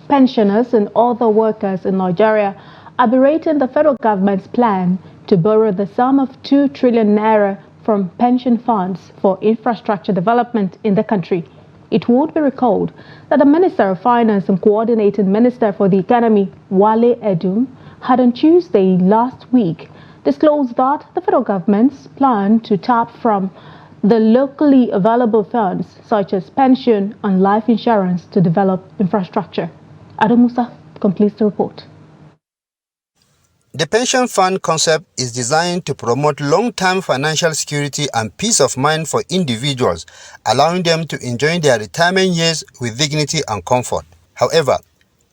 pensioners and other workers in Nigeria are berating the federal government's plan to borrow the sum of 2 trillion naira from pension funds for infrastructure development in the country. It would be recalled that the Minister of Finance and Coordinating Minister for the Economy, Wale Edun, had on Tuesday last week disclosed that the federal government's plan to tap from the locally available funds such as pension and life insurance to develop infrastructure. Adam Musa completes the report. The pension fund concept is designed to promote long-term financial security and peace of mind for individuals, allowing them to enjoy their retirement years with dignity and comfort. However,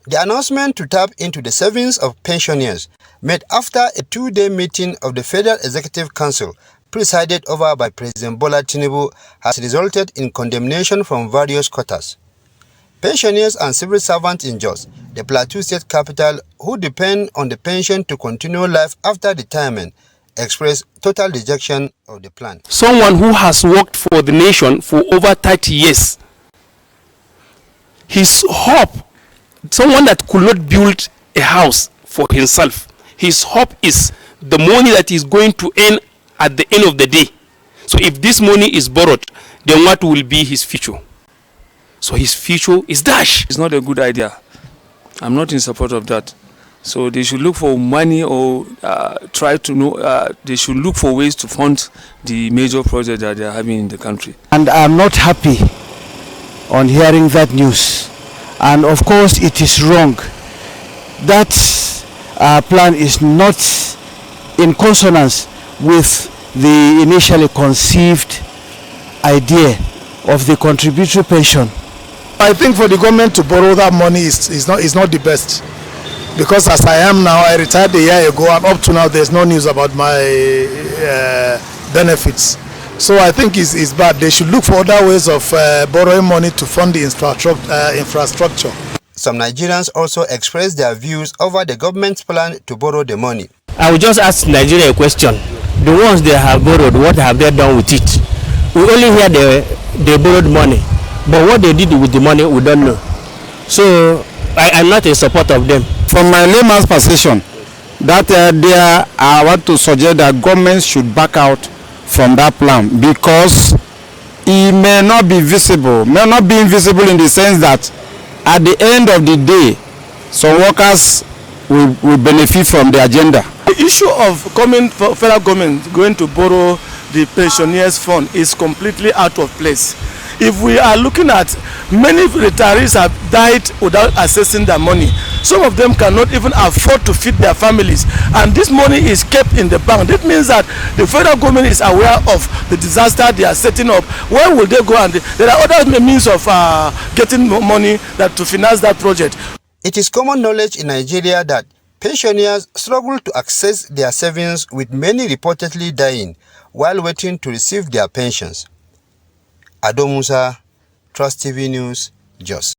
the announcement to tap into the savings of pensioners made after a 2-day meeting of the Federal Executive Council presided over by President Bola Tinubu has resulted in condemnation from various quarters. Pensioners and civil servants in Jos, the Plateau State capital, who depend on the pension to continue life after retirement, expressed total rejection of the plan. Someone who has worked for the nation for over 30 years, his hope, someone that could not build a house for himself, his hope is the money that he's going to earn at the end of the day. So if this money is borrowed, then what will be his future? So his future is dash. It's not a good idea. I'm not in support of that. So they should look for money or they should look for ways to fund the major projects that they are having in the country. And I'm not happy on hearing that news. And of course it is wrong. That plan is not in consonance with the initially conceived idea of the contributory pension. I think for the government to borrow that money is not the best, because as I am now, I retired a year ago, and up to now there's no news about my benefits. So I think it's bad. They should look for other ways of borrowing money to fund the infrastructure. Some Nigerians also expressed their views over the government's plan to borrow the money. I will just ask Nigeria a question. The ones they have borrowed, what have they done with it? We only hear they borrowed money, but what they did with the money, we don't know. So I'm not in support of them. From my layman's position, that I want to suggest that government should back out from that plan, because it may not be invisible in the sense that at the end of the day, some workers will benefit from the agenda. The issue of federal government going to borrow the pensioners fund is completely out of place. If we are looking at many retirees have died without accessing their money. Some of them cannot even afford to feed their families, and this money is kept in the bank. That means that the federal government is aware of the disaster they are setting up. Where will they go? And there are other means of getting money to finance that project. It is common knowledge in Nigeria that pensioners struggle to access their savings, with many reportedly dying while waiting to receive their pensions. Adam Musa, Trust TV News, Jos.